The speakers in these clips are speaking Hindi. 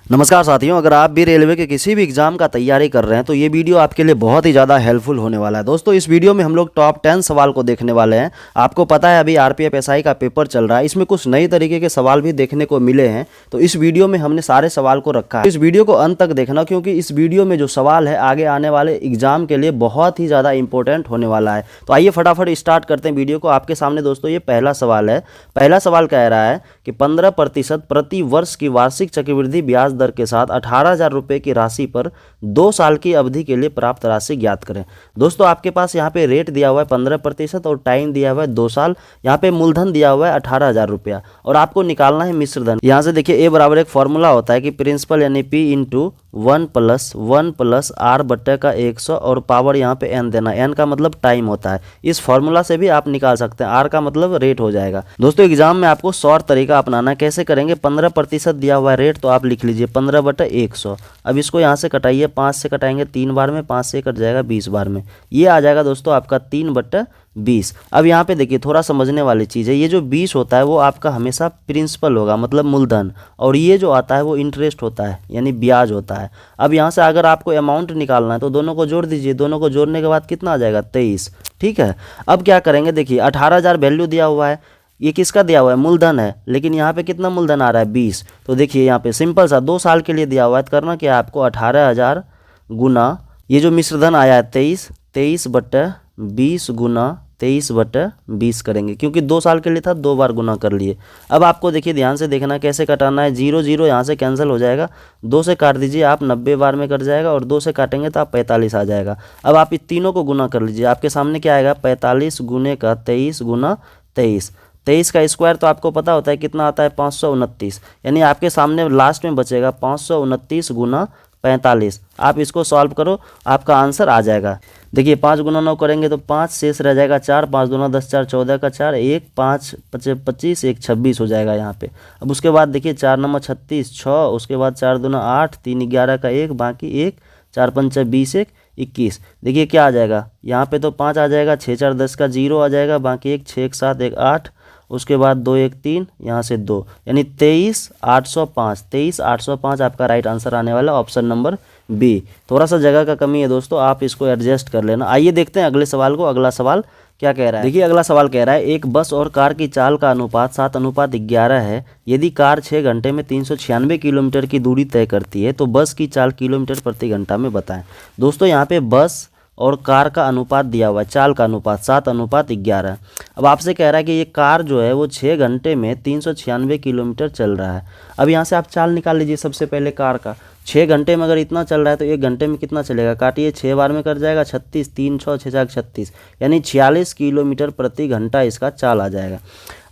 नमस्कार साथियों, अगर आप भी रेलवे के किसी भी एग्जाम का तैयारी कर रहे हैं तो ये वीडियो आपके लिए बहुत ही ज़्यादा हेल्पफुल होने वाला है। दोस्तों, इस वीडियो में हम लोग टॉप 10 सवाल को देखने वाले हैं। आपको पता है अभी आरपीएफ एसआई का पेपर चल रहा है, इसमें कुछ नई तरीके के सवाल भी देखने को मिले हैं। तो इस वीडियो में हमने सारे सवाल को रखा है। इस वीडियो को अंत तक देखना, क्योंकि इस वीडियो में जो सवाल है आगे आने वाले एग्जाम के लिए बहुत ही ज़्यादा इंपॉर्टेंट होने वाला है। तो आइए फटाफट स्टार्ट करते हैं वीडियो को। आपके सामने दोस्तों ये पहला सवाल है। पहला सवाल कह रहा है कि 15% प्रति वर्ष की वार्षिक चक्रवृद्धि ब्याज दर के साथ 18,000 रुपये की राशि पर 2 साल की अवधि के लिए प्राप्त राशि ज्ञात करें। दोस्तों, आपके पास यहाँ पे रेट दिया हुआ है 15% और टाइम दिया हुआ है 2 साल। यहाँ पे मूलधन दिया हुआ है 18,000 रुपया और आपको निकालना है मिश्र धन। यहाँ से देखिए ए बराबर एक फॉर्मूला होता है कि प्रिंसिपल यानी P इंटू 1 + 1 + R बट्टे का 100 और पावर यहाँ पे n देना। n का मतलब टाइम होता है। इस फॉर्मूला से भी आप निकाल सकते हैं। R का मतलब रेट हो जाएगा। दोस्तों, एग्जाम में आपको शॉर्ट तरीका अपनाना है। कैसे करेंगे? 15% दिया हुआ है रेट, तो आप लिख लीजिए 15/100। अब इसको यहाँ से कटाइए, 5 से कटाएंगे 3 बार में, 5 से कट जाएगा 20 बार में। ये आ जाएगा दोस्तों आपका 3/20। अब यहाँ पे देखिए थोड़ा समझने वाली चीज़ है। ये जो 20 होता है वो आपका हमेशा प्रिंसिपल होगा, मतलब मूलधन, और ये जो आता है वो इंटरेस्ट होता है, यानी ब्याज होता है। अब यहाँ से अगर आपको अमाउंट निकालना है तो दोनों को जोड़ दीजिए। दोनों को जोड़ने के बाद कितना आ जाएगा? 23। ठीक है, अब क्या करेंगे? देखिए 18,000 वैल्यू दिया हुआ है। ये किसका दिया हुआ है? मूलधन है। लेकिन यहाँ पे कितना मूलधन आ रहा है? 20। तो देखिए यहाँ पे सिंपल सा 2 साल के लिए दिया हुआ है। तो करना क्या है आपको? 18,000 गुना ये जो मिश्रधन आया है 23/20 गुना 23/20 करेंगे, क्योंकि 2 साल के लिए था, 2 बार गुना कर लिए। अब आपको देखिए ध्यान से देखना कैसे कटाना है। 0 0 यहाँ से कैंसिल हो जाएगा, 2 से काट दीजिए आप, 90 बार में कट जाएगा, और 2 से काटेंगे तो आप 45 आ जाएगा। अब आप इन तीनों को गुना कर लीजिए। आपके सामने क्या आएगा? 45 गुने का 23 गुना 23। 23 का स्क्वायर तो आपको पता होता है कितना आता है? 529। यानी आपके सामने लास्ट में बचेगा 529 गुना 45। आप इसको सॉल्व करो, आपका आंसर आ जाएगा। देखिए 5 गुना 9 करेंगे तो 5 शेष रह जाएगा 4, 5 दूना 10, 4 14 का 4, 1 5 25, 1 26 हो जाएगा यहाँ पे। अब उसके बाद देखिए 4 9 36, 6, उसके बाद 4 दूना 8, 3 11 का 1, बाकी 1, 4 5 20, 1 21। देखिए क्या आ जाएगा? यहाँ पे तो 5 आ जाएगा, 6 4 10 का 0 आ जाएगा, बाकी 1 6 1 7 1 8, उसके बाद 2 1 3, यहाँ से 2, यानी 23,805। 23,805 आपका राइट आंसर आने वाला, ऑप्शन नंबर बी। थोड़ा सा जगह का कमी है दोस्तों, आप इसको एडजस्ट कर लेना। आइए देखते हैं अगले सवाल को। अगला सवाल क्या कह रहा है? देखिए अगला सवाल कह रहा है एक बस और कार की चाल का अनुपात 7:11 है। यदि कार 6 घंटे में 396 किलोमीटर की दूरी तय करती है तो बस की चाल किलोमीटर प्रति घंटा में बताएं। दोस्तों, यहाँ पे बस और कार का अनुपात दिया हुआ है, चाल का अनुपात 7:11। अब आपसे कह रहा है कि ये कार जो है वो 6 घंटे में 396 किलोमीटर चल रहा है। अब यहाँ से आप चाल निकाल लीजिए। सबसे पहले कार का 6 घंटे में अगर इतना चल रहा है तो 1 घंटे में कितना चलेगा? काटिए, 6 बार में कर जाएगा 36, 3 6 6 4 36, यानी 46 किलोमीटर प्रति घंटा इसका चाल आ जाएगा।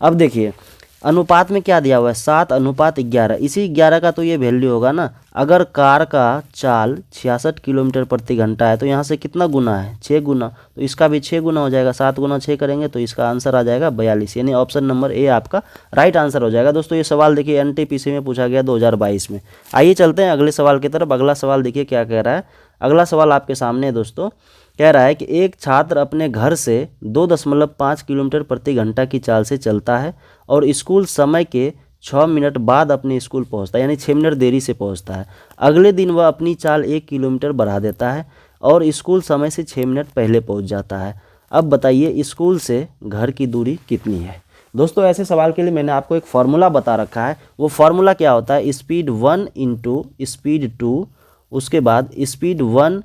अब देखिए अनुपात में क्या दिया हुआ है? 7:11। इसी 11 का तो ये वैल्यू होगा ना। अगर कार का चाल 66 किलोमीटर प्रति घंटा है तो यहाँ से कितना गुना है? 6 गुना, तो इसका भी 6 गुना हो जाएगा। 7 गुना 6 करेंगे तो इसका आंसर आ जाएगा 42, यानी ऑप्शन नंबर ए आपका राइट आंसर हो जाएगा। दोस्तों, ये सवाल देखिए एनटीपीसी में पूछा गया 2022 में। आइए चलते हैं अगले सवाल की तरफ। अगला सवाल देखिए क्या कह रहा है। अगला सवाल आपके सामने है दोस्तों। कह रहा है कि एक छात्र अपने घर से 2.5 किलोमीटर प्रति घंटा की चाल से चलता है और स्कूल समय के 6 मिनट बाद अपने स्कूल पहुंचता है, यानी 6 मिनट देरी से पहुंचता है। अगले दिन वह अपनी चाल 1 किलोमीटर बढ़ा देता है और स्कूल समय से 6 मिनट पहले पहुंच जाता है। अब बताइए स्कूल से घर की दूरी कितनी है? दोस्तों, ऐसे सवाल के लिए मैंने आपको एक फार्मूला बता रखा है। वो फार्मूला क्या होता है? स्पीड 1 इंटू स्पीड 2, उसके बाद स्पीड 1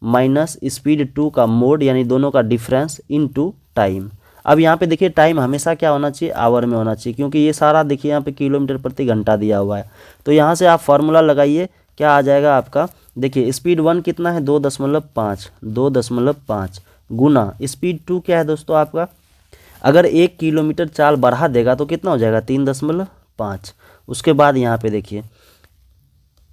माइनस स्पीड 2 का मोड, यानी दोनों का डिफरेंस, इनटू टाइम। अब यहाँ पे देखिए टाइम हमेशा क्या होना चाहिए? आवर में होना चाहिए, क्योंकि ये सारा देखिए यहाँ पे किलोमीटर प्रति घंटा दिया हुआ है। तो यहाँ से आप फार्मूला लगाइए, क्या आ जाएगा आपका? देखिए स्पीड 1 कितना है? 2.5 गुना स्पीड 2 क्या है दोस्तों आपका? अगर 1 किलोमीटर चाल बढ़ा देगा तो कितना हो जाएगा? 3.5। उसके बाद यहाँ पे देखिए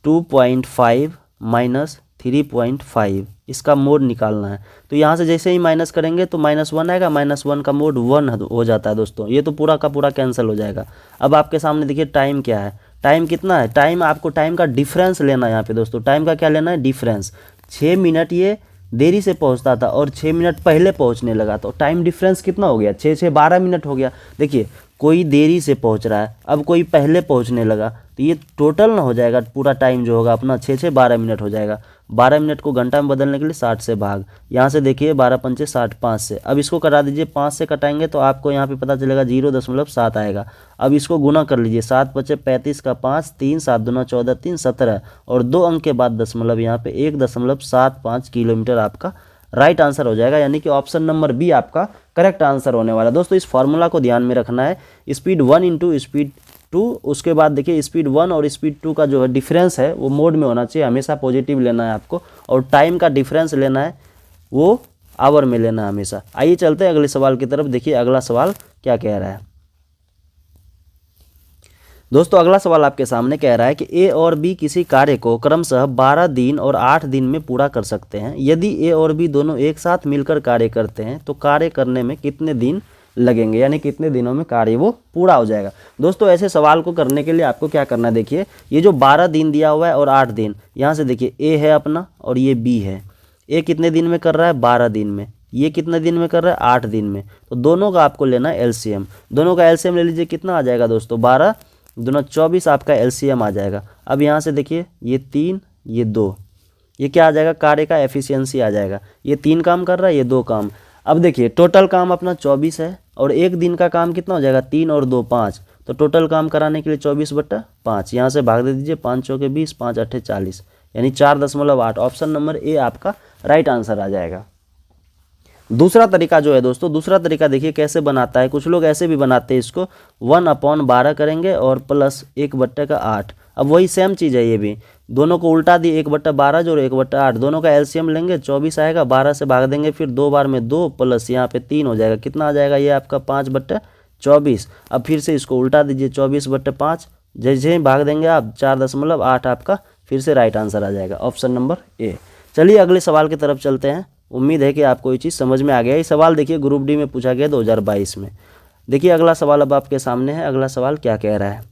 2.5 माइनस 3.5, इसका मोड निकालना है। तो यहाँ से जैसे ही माइनस करेंगे तो -1 आएगा, -1 का मोड 1 हो जाता है दोस्तों। ये तो पूरा का पूरा कैंसिल हो जाएगा। अब आपके सामने देखिए टाइम क्या है? टाइम कितना है? टाइम आपको टाइम का डिफरेंस लेना है यहाँ पे दोस्तों। टाइम का क्या लेना है? डिफरेंस। 6 मिनट ये देरी से पहुंचता था और 6 मिनट पहले पहुंचने लगा, तो टाइम डिफरेंस कितना हो गया? 6 6 12 मिनट हो गया। देखिए कोई देरी से पहुंच रहा है, अब कोई पहले पहुंचने लगा, तो ये टोटल ना हो जाएगा पूरा टाइम जो होगा अपना 6 12 मिनट हो जाएगा। 12 मिनट को घंटा में बदलने के लिए 60 से भाग, यहाँ से देखिए 12 पंचे 60, 5 से। अब इसको कटा दीजिए, 5 से कटाएंगे तो आपको यहाँ पे पता चलेगा 0.7 आएगा। अब इसको गुना कर लीजिए, 7 बचे 35 का 5, 3 7 दूना 14, 3 17 और 2 अंक के बाद दशमलव, यहाँ पे 1.75 किलोमीटर आपका राइट आंसर हो जाएगा, यानी कि ऑप्शन नंबर बी आपका करेक्ट आंसर होने वाला है। दोस्तों इस फॉर्मूला को ध्यान में रखना है, स्पीड 1 इंटू स्पीड 2, उसके बाद देखिए स्पीड 1 और स्पीड 2 का जो है डिफरेंस है वो मोड में होना चाहिए, हमेशा पॉजिटिव लेना है आपको, और टाइम का डिफरेंस लेना है वो आवर में लेना है हमेशा। आइए चलते हैं अगले सवाल की तरफ, देखिए अगला सवाल क्या कह रहा है। दोस्तों अगला सवाल आपके सामने कह रहा है कि ए और बी किसी कार्य को क्रमशः 12 दिन और 8 दिन में पूरा कर सकते हैं। यदि ए और बी दोनों एक साथ मिलकर कार्य करते हैं तो कार्य करने में कितने दिन लगेंगे, यानी कितने दिनों में कार्य वो पूरा हो जाएगा। दोस्तों ऐसे सवाल को करने के लिए आपको क्या करना है, देखिए ये जो 12 दिन दिया हुआ है और 8 दिन, यहाँ से देखिए ए है अपना और ये बी है। ए कितने दिन में कर रहा है, 12 दिन में, ये कितने दिन में कर रहा है, 8 दिन में। तो दोनों का आपको लेना है एलसीएम, दोनों का एलसीएम ले लीजिए, कितना आ जाएगा दोस्तों, 12 दूना 24 आपका एलसीएम आ जाएगा। अब यहाँ से देखिए ये 3 ये 2, ये क्या आ जाएगा, कार्य का एफिशिएंसी आ जाएगा। ये 3 काम कर रहा है, ये 2 काम। अब देखिए टोटल काम अपना 24 है और एक दिन का काम कितना हो जाएगा, 3 और 2 5, तो टोटल काम कराने के लिए 24/5, यहाँ से भाग दे दीजिए, 5 चौके 20, 5 8 40, यानी 4.8। ऑप्शन नंबर ए आपका राइट आंसर आ जाएगा। दूसरा तरीका जो है दोस्तों, दूसरा तरीका देखिए कैसे बनाता है, कुछ लोग ऐसे भी बनाते हैं इसको, 1/12 करेंगे और प्लस 1/8। अब वही सेम चीज़ है, ये भी दोनों को उल्टा दिए, 1/12 जो 1/8, दोनों का एलसीएम लेंगे, 24 आएगा, 12 से भाग देंगे, फिर 2 बार में 2 प्लस यहाँ पे 3 हो जाएगा, कितना आ जाएगा ये आपका 5/24। अब फिर से इसको उल्टा दीजिए, 24/5, जैसे ही भाग देंगे आप 4.8 आपका फिर से राइट आंसर आ जाएगा, ऑप्शन नंबर ए। चलिए अगले सवाल की तरफ चलते हैं। उम्मीद है कि आपको ये चीज़ समझ में आ गया। ये सवाल देखिए ग्रुप डी में पूछा गया 2022 में। देखिए अगला सवाल अब आपके सामने है। अगला सवाल क्या कह रहा है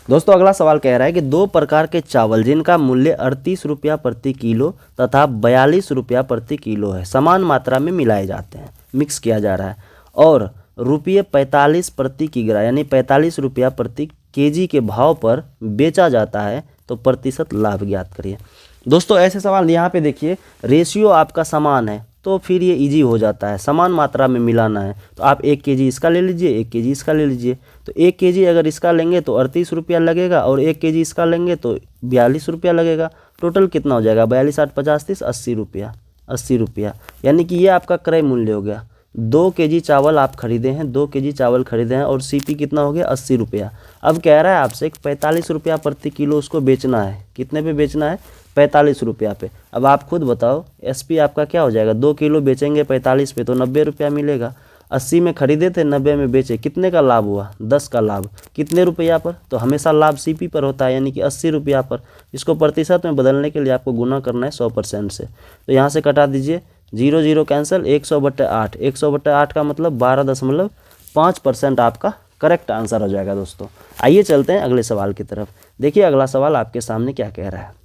दोस्तों, अगला सवाल कह रहा है कि 2 प्रकार के चावल जिनका मूल्य 38 रुपया प्रति किलो तथा 42 रुपया प्रति किलो है, समान मात्रा में मिलाए जाते हैं, मिक्स किया जा रहा है, और रुपये 45 प्रति किग्रा यानी 45 रुपया प्रति केजी के भाव पर बेचा जाता है, तो प्रतिशत लाभ ज्ञात करिए। दोस्तों ऐसे सवाल यहाँ पे देखिए रेशियो आपका समान है तो फिर ये इजी हो जाता है, समान मात्रा में मिलाना है तो आप 1 केजी इसका ले लीजिए, 1 केजी इसका ले लीजिए। तो 1 केजी अगर इसका लेंगे तो 38 रुपया लगेगा और 1 केजी इसका लेंगे तो 42 रुपया लगेगा। टोटल कितना हो जाएगा, 42 8 50 30 80 रुपया, 80 रुपया, यानी कि ये आपका क्रय मूल्य हो गया। 2 केजी चावल आप खरीदे हैं, 2 केजी चावल खरीदे हैं और सीपी कितना हो गया, 80 रुपया। अब कह रहा है आपसे 45 रुपया प्रति किलो उसको बेचना है, कितने पे बेचना है, 45 रुपया पे। अब आप खुद बताओ एसपी आपका क्या हो जाएगा, 2 किलो बेचेंगे 45 पे तो 90 रुपया मिलेगा। 80 में खरीदे थे, 90 में बेचे, कितने का लाभ हुआ, 10 का लाभ। कितने रुपया पर, तो हमेशा लाभ सीपी पर होता है, यानी कि 80 रुपया पर। इसको प्रतिशत में बदलने के लिए आपको गुना करना है 100% से। तो यहाँ से कटा दीजिए, 0 0 कैंसिल, 100/8, 100/8 का मतलब 12.5% आपका करेक्ट आंसर हो जाएगा। दोस्तों आइए चलते हैं अगले सवाल की तरफ। देखिए अगला सवाल आपके सामने क्या कह रहा है।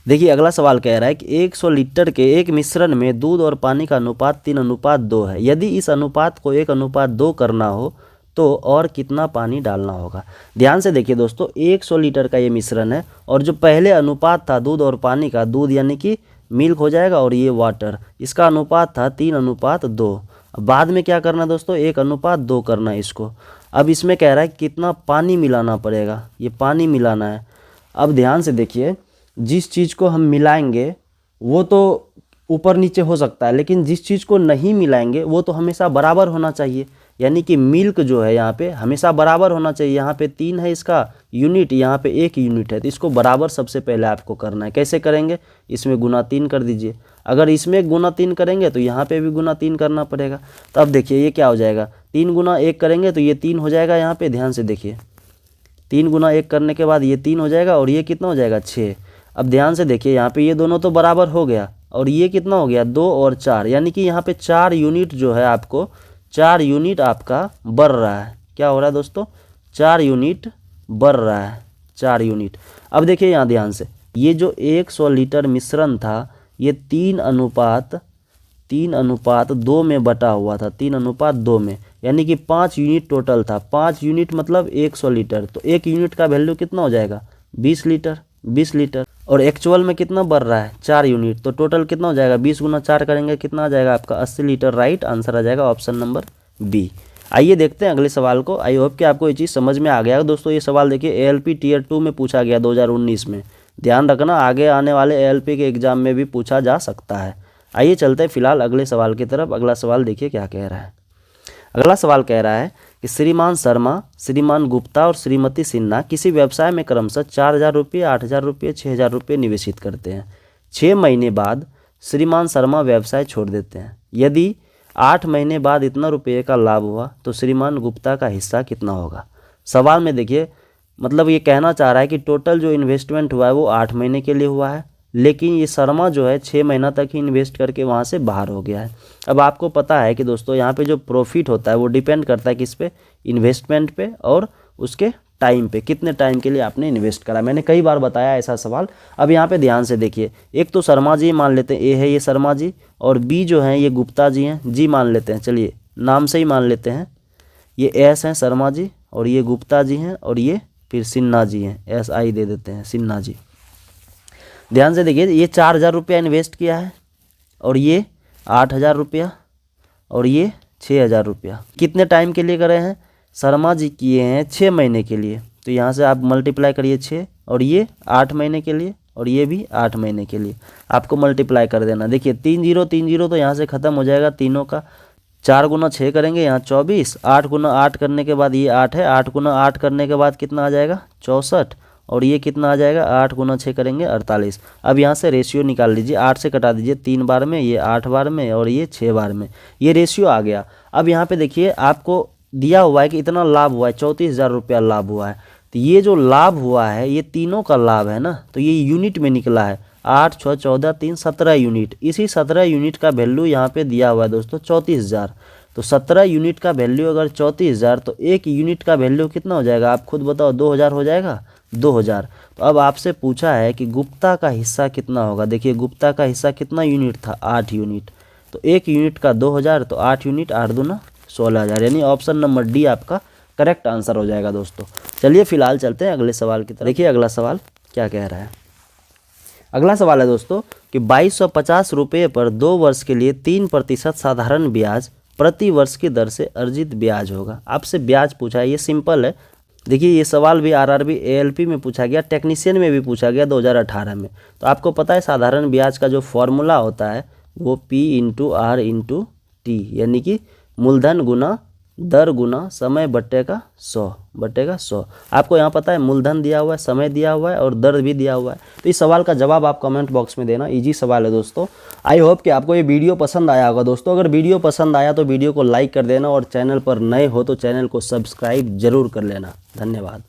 देखिए अगला सवाल कह रहा है कि 100 लीटर के एक मिश्रण में दूध और पानी का अनुपात 3:2 है। यदि इस अनुपात को 1:2 करना हो तो और कितना पानी डालना होगा। ध्यान से देखिए दोस्तों, 100 लीटर का ये मिश्रण है और जो पहले अनुपात था दूध और पानी का, दूध यानी कि मिल्क हो जाएगा और ये वाटर, इसका अनुपात था 3:2। बाद में क्या करना दोस्तों, 1:2 करना है इसको। अब इसमें कह रहा है कितना पानी मिलाना पड़ेगा, ये पानी मिलाना है। अब ध्यान से देखिए, जिस चीज़ को हम मिलाएंगे वो तो ऊपर नीचे हो सकता है, लेकिन जिस चीज़ को नहीं मिलाएंगे वो तो हमेशा बराबर होना चाहिए। यानी कि मिल्क जो है यहाँ पे हमेशा बराबर होना चाहिए। यहाँ पे 3 है इसका यूनिट, यहाँ पे 1 यूनिट है, तो इसको बराबर सबसे पहले आपको करना है। कैसे करेंगे, इसमें गुना 3 कर दीजिए। अगर इसमें गुना 3 करेंगे तो यहाँ पे भी गुना 3 करना पड़ेगा। तो अब देखिए ये क्या हो जाएगा, 3 गुना 1 करेंगे तो ये 3 हो जाएगा। यहाँ पे ध्यान से देखिए, 3 गुना 1 करने के बाद ये 3 हो जाएगा और ये कितना हो जाएगा, 6। अब ध्यान से देखिए, यहाँ पे ये दोनों तो बराबर हो गया और ये कितना हो गया, 2 और 4, यानी कि यहाँ पे 4 यूनिट जो है आपको, 4 यूनिट आपका बढ़ रहा है। क्या हो रहा है दोस्तों, 4 यूनिट बढ़ रहा है, 4 यूनिट। अब देखिए यहाँ ध्यान से, ये जो 100 लीटर मिश्रण था ये 3:2 में बटा हुआ था, 3:2 में, यानी कि 5 यूनिट टोटल था। 5 यूनिट मतलब 100 लीटर, तो 1 यूनिट का वैल्यू कितना हो जाएगा 20 लीटर। 20 लीटर और एक्चुअल में कितना बढ़ रहा है 4 यूनिट, तो टोटल कितना हो जाएगा 20 गुना 4 करेंगे कितना आ जाएगा आपका 80 लीटर। राइट आंसर आ जाएगा ऑप्शन नंबर बी। आइए देखते हैं अगले सवाल को। आई होप कि आपको ये चीज़ समझ में आ गया दोस्तों। ये सवाल देखिए ALP टियर 2 में पूछा गया 2019 में। ध्यान रखना आगे आने वाले ALP के एग्जाम में भी पूछा जा सकता है। आइए चलते हैं फिलहाल अगले सवाल की तरफ। अगला सवाल देखिए क्या कह रहा है। अगला सवाल कह रहा है कि श्रीमान शर्मा, श्रीमान गुप्ता और श्रीमती सिन्हा किसी व्यवसाय में क्रमशः 4,000 रुपये, 8,000 रुपये, 6,000 रुपये निवेशित करते हैं। 6 महीने बाद श्रीमान शर्मा व्यवसाय छोड़ देते हैं। यदि 8 महीने बाद इतना रुपये का लाभ हुआ तो श्रीमान गुप्ता का हिस्सा कितना होगा। सवाल में देखिए मतलब ये कहना चाह रहा है कि टोटल जो इन्वेस्टमेंट हुआ है वो 8 महीने के लिए हुआ है, लेकिन ये शर्मा जो है 6 महीना तक ही इन्वेस्ट करके वहाँ से बाहर हो गया है। अब आपको पता है कि दोस्तों यहाँ पे जो प्रॉफिट होता है वो डिपेंड करता है किस पे, इन्वेस्टमेंट पे और उसके टाइम पे, कितने टाइम के लिए आपने इन्वेस्ट करा। मैंने कई बार बताया ऐसा सवाल। अब यहाँ पे ध्यान से देखिए, एक तो शर्मा जी मान लेते हैं, ए है ये शर्मा जी और बी जो हैं ये गुप्ता जी हैं, जी मान लेते हैं, चलिए नाम से ही मान लेते हैं। ये एस हैं शर्मा जी और ये गुप्ता जी हैं और ये फिर सिन्हा जी हैं, SI दे देते हैं सिन्हा जी। ध्यान से देखिए ये 4,000 रुपया इन्वेस्ट किया है और ये 8,000 रुपया और ये 6,000 रुपया। कितने टाइम के लिए करे हैं, शर्मा जी किए हैं 6 महीने के लिए, तो यहाँ से आप मल्टीप्लाई करिए 6 और ये 8 महीने के लिए और ये भी 8 महीने के लिए आपको मल्टीप्लाई कर देना। देखिए 3 0 3 0 तो यहाँ से ख़त्म हो जाएगा तीनों का। 4 गुना 6 करेंगे यहाँ 24, 8 गुना 8 करने के बाद ये 8 है, 8 गुना 8 करने के बाद कितना आ जाएगा 64 और ये कितना आ जाएगा 8 गुना 6 करेंगे 48। अब यहाँ से रेशियो निकाल लीजिए, 8 से कटा दीजिए 3 बार में, ये 8 बार में और ये 6 बार में, ये रेशियो आ गया। अब यहाँ पे देखिए आपको दिया हुआ है कि इतना लाभ हुआ है, 34,000 रुपया लाभ हुआ है। तो ये जो लाभ हुआ है ये तीनों का लाभ है ना, तो ये यूनिट में निकला है। 8 6 14 3 17 यूनिट। इसी 17 यूनिट का वैल्यू यहाँ पे दिया हुआ है दोस्तों 34,000। तो 17 यूनिट का वैल्यू अगर 34,000 तो 1 यूनिट का वैल्यू कितना हो जाएगा आप खुद बताओ, 2,000 हो जाएगा, 2,000। तो अब आपसे पूछा है कि गुप्ता का हिस्सा कितना होगा। देखिए गुप्ता का हिस्सा कितना यूनिट था, 8 यूनिट। तो 1 यूनिट का 2,000 तो 8 यूनिट 8 दूना 16,000, यानी ऑप्शन नंबर डी आपका करेक्ट आंसर हो जाएगा दोस्तों। चलिए फिलहाल चलते हैं अगले सवाल की तरफ। देखिए अगला सवाल क्या कह रहा है। अगला सवाल है दोस्तों कि 2250 रुपये पर 2 वर्ष के लिए 3% साधारण ब्याज प्रति वर्ष की दर से अर्जित ब्याज होगा। आपसे ब्याज पूछा है, ये सिंपल है। देखिए ये सवाल भी RRB ALP में पूछा गया, टेक्नीशियन में भी पूछा गया 2018 में। तो आपको पता है साधारण ब्याज का जो फॉर्मूला होता है वो P × R × T, यानी कि मूलधन गुना दर गुना समय बट्टे का 100। आपको यहाँ पता है मूलधन दिया हुआ है, समय दिया हुआ है और दर भी दिया हुआ है। तो इस सवाल का जवाब आप कमेंट बॉक्स में देना। इजी सवाल है दोस्तों। आई होप कि आपको ये वीडियो पसंद आया होगा दोस्तों। अगर वीडियो पसंद आया तो वीडियो को लाइक कर देना और चैनल पर नए हो तो चैनल को सब्सक्राइब जरूर कर लेना। धन्यवाद।